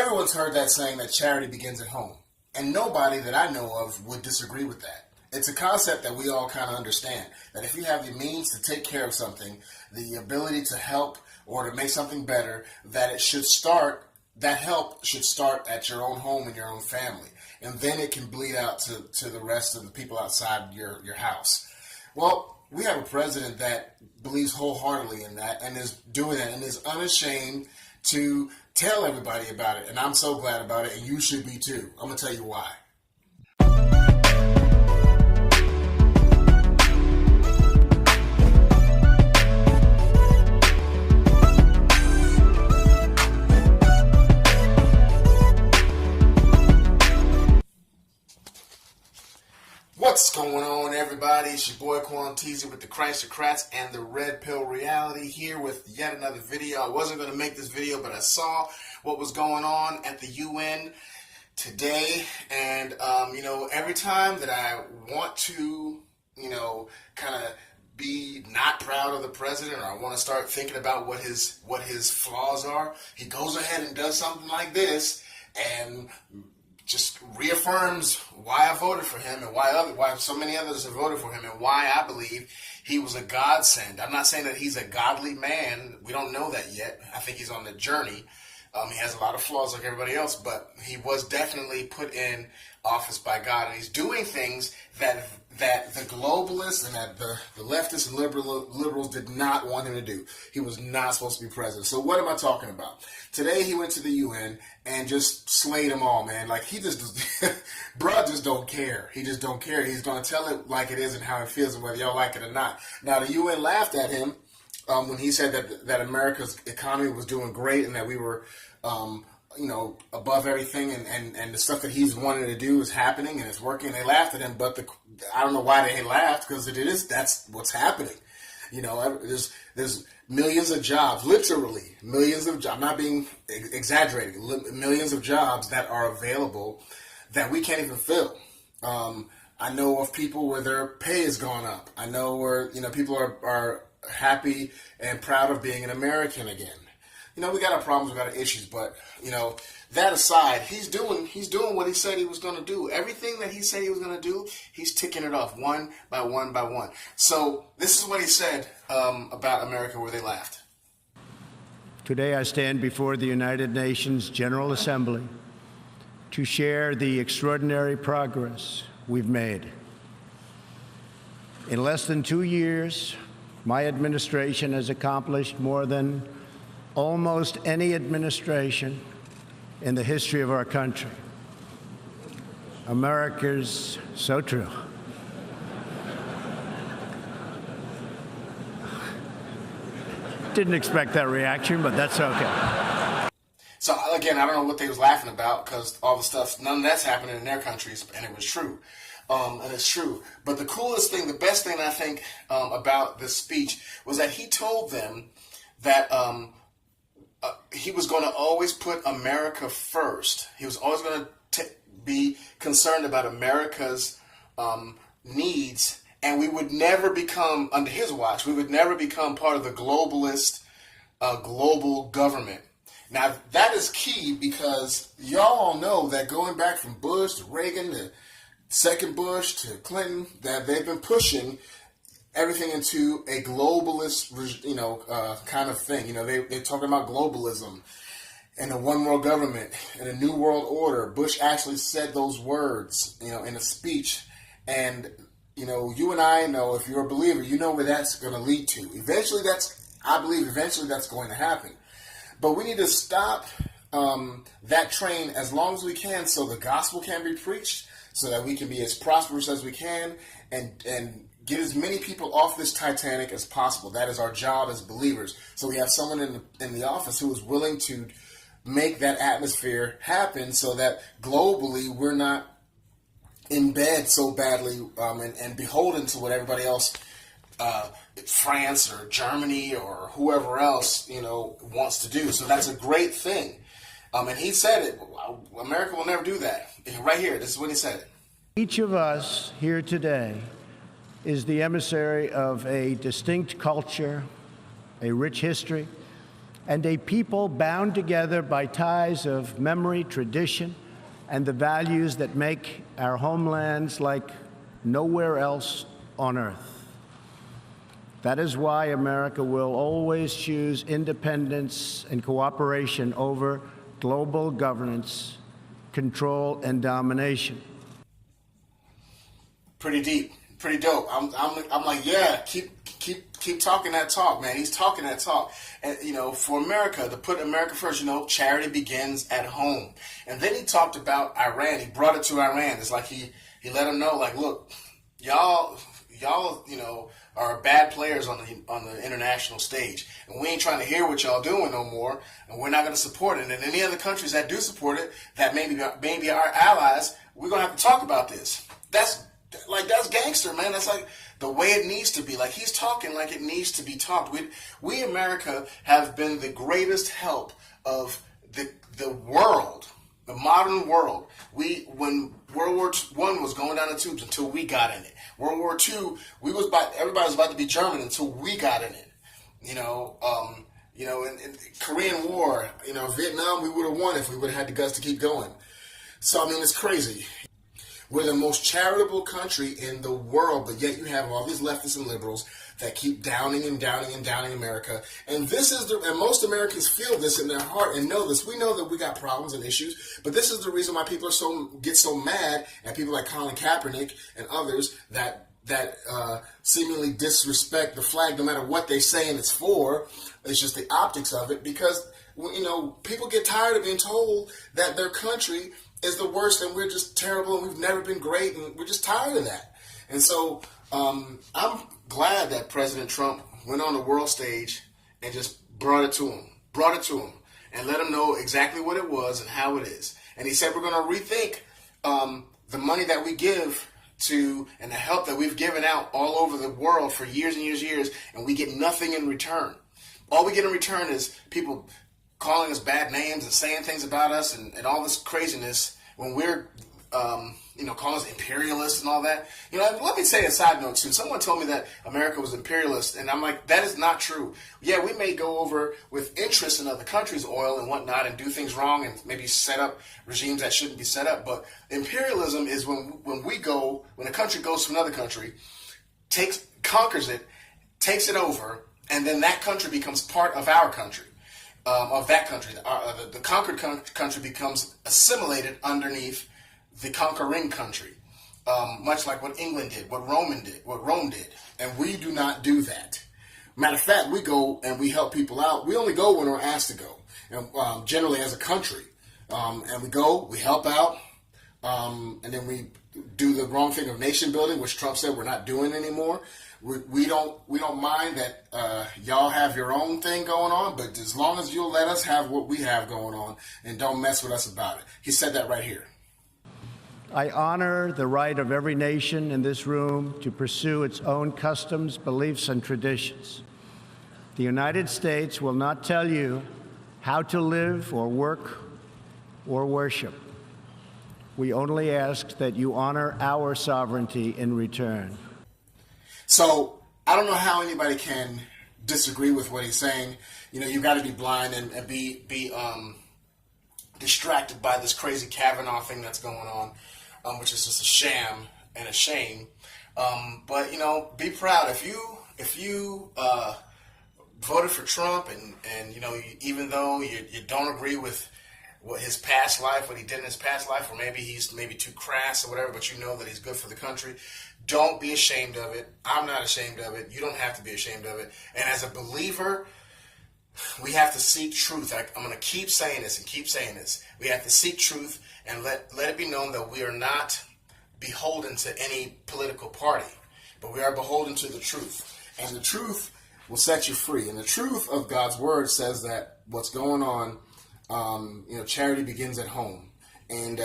Everyone's heard that saying that charity begins at home, and nobody that I know of would disagree with that. It's a concept that we all kind of understand, that if you have the means to take care of something, the ability to help or to make something better, that that help should start at your own home and your own family. And then it can bleed out to the rest of the people outside your house. Well, we have a president that believes wholeheartedly in that and is doing that and is unashamed to tell everybody about it. And I'm so glad about it, and you should be too. I'm going to tell you why. What's going on, everybody? It's your boy Quan Teasy with the Christocrats and the Red Pill Reality here with yet another video. I wasn't going to make this video, but I saw what was going on at the UN today. And, every time that I want to, kind of be not proud of the president, or I want to start thinking about what his flaws are, he goes ahead and does something like this and just reaffirms why I voted for him and why so many others have voted for him and why I believe he was a godsend. I'm not saying that he's a godly man. We don't know that yet. I think he's on the journey. He has a lot of flaws like everybody else, but he was definitely put in office by God, and he's doing things that the globalists and that the leftists and liberals did not want him to do. He was not supposed to be president. So what am I talking about? Today he went to the UN and just slayed them all, man. Like he just, bruh just don't care. He just don't care. He's going to tell it like it is and how it feels and whether y'all like it or not. Now the UN laughed at him when he said that America's economy was doing great and that we were, above everything and the stuff that he's wanting to do is happening and it's working. They laughed at him, but I don't know why they laughed, because that's what's happening. There's millions of jobs, literally millions of jobs. I'm not being exaggerating. Millions of jobs that are available that we can't even fill. I know of people where their pay has gone up. I know where people are happy and proud of being an American again. We got our problems, we got our issues, but that aside, he's doing what he said he was going to do. Everything that he said he was going to do, he's ticking it off one by one by one. So this is what he said about America, where they laughed. Today I stand before the United Nations General Assembly to share the extraordinary progress we've made. In less than 2 years, my administration has accomplished more than almost any administration in the history of our country. America's so true. Didn't expect that reaction, but that's okay. So again, I don't know what they was laughing about, because all the stuff, none of that's happening in their countries, and it was true. And it's true. But the coolest thing, the best thing I think about this speech was that he told them that he was going to always put America first. He was always going to be concerned about America's needs, and we would never become, under his watch, we would never become part of the globalist global government. Now, that is key, because y'all all know that going back from Bush to Reagan to second Bush to Clinton, that they've been pushing everything into a globalist, kind of thing. They're talking about globalism and a one world government and a new world order. Bush actually said those words, in a speech. And, you and I know, if you're a believer, you know where that's going to lead to. I believe eventually that's going to happen. But we need to stop that train as long as we can, so the gospel can be preached, so that we can be as prosperous as we can and get as many people off this Titanic as possible. That is our job as believers. So we have someone in the office who is willing to make that atmosphere happen, so that globally we're not in bed so badly and beholden to what everybody else, France or Germany or whoever else, wants to do. So that's a great thing. And he said it. America will never do that. Right here, this is what he said. Each of us here today is the emissary of a distinct culture, a rich history, and a people bound together by ties of memory, tradition, and the values that make our homelands like nowhere else on earth. That is why America will always choose independence and cooperation over global governance, control, and domination. Pretty deep, pretty dope. I'm like, yeah, keep talking that talk, man. He's talking that talk. And, you know, for America, to put America first, you know, charity begins at home. And then he talked about Iran. He brought it to Iran. It's like he let them know, like, look, y'all, you know, are bad players on the international stage. And we ain't trying to hear what y'all doing no more. And we're not going to support it. And any other countries that do support it, that maybe our allies, we're going to have to talk about this. That's gangster, man. That's like the way it needs to be. Like, he's talking like it needs to be talked. We America have been the greatest help of the world, the modern world. When World War I was going down the tubes until we got in it. World War II, everybody was about to be German until we got in it. You know, in Korean War, you know, Vietnam, we would have won if we would have had the guts to keep going. So, I mean, it's crazy. We're the most charitable country in the world, but yet you have all these leftists and liberals that keep downing and downing and downing America. And and most Americans feel this in their heart and know this. We know that we got problems and issues, but this is the reason why people get so mad at people like Colin Kaepernick and others that seemingly disrespect the flag, no matter what they say and it's for. It's just the optics of it, because, you know, people get tired of being told that their country is the worst and we're just terrible and we've never been great, and we're just tired of that. And so I'm glad that President Trump went on the world stage and just brought it to him and let him know exactly what it was and how it is. And he said we're going to rethink the money that we give to and the help that we've given out all over the world for years and years and years, and we get nothing in return. All we get in return is people calling us bad names and saying things about us and all this craziness when we're, calling us imperialists and all that. You know, let me say a side note too. Someone told me that America was imperialist, and I'm like, that is not true. Yeah, we may go over with interest in other countries' oil and whatnot and do things wrong and maybe set up regimes that shouldn't be set up. But imperialism is when a country goes to another country, conquers it, takes it over, and then that country becomes part of our country. Of that country. The conquered country becomes assimilated underneath the conquering country, much like what England did, what Rome did. And we do not do that. Matter of fact, we go and we help people out. We only go when we're asked to go, and generally as a country. And we go, we help out, and then we do the wrong thing of nation building, which Trump said we're not doing anymore. We don't mind that y'all have your own thing going on, but as long as you'll let us have what we have going on and don't mess with us about it. He said that right here. I honor the right of every nation in this room to pursue its own customs, beliefs, and traditions. The United States will not tell you how to live or work or worship. We only ask that you honor our sovereignty in return. So I don't know how anybody can disagree with what he's saying. You know, you've got to be blind and be distracted by this crazy Kavanaugh thing that's going on, which is just a sham and a shame. But, you know, be proud. If you voted for Trump and you know, even though you don't agree with what his past life, what he did in his past life, or maybe he's too crass or whatever, but you know that he's good for the country, don't be ashamed of it. I'm not ashamed of it. You don't have to be ashamed of it. And as a believer, we have to seek truth. I'm going to keep saying this and keep saying this. We have to seek truth and let it be known that we are not beholden to any political party, but we are beholden to the truth. And the truth will set you free. And the truth of God's word says that what's going on, charity begins at home. And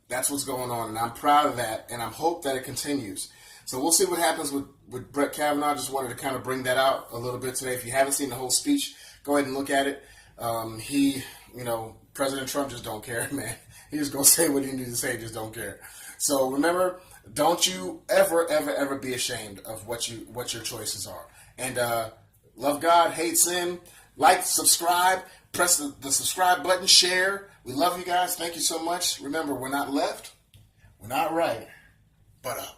that's what's going on. And I'm proud of that. And I hope that it continues. So we'll see what happens with Brett Kavanaugh. Just wanted to kind of bring that out a little bit today. If you haven't seen the whole speech, go ahead and look at it. President Trump just don't care, man. He's just going to say what he needs to say, just don't care. So remember, don't you ever, ever, ever be ashamed of what your choices are. And love God, hate sin. Like, subscribe, press the subscribe button, share. We love you guys. Thank you so much. Remember, we're not left, we're not right, but up.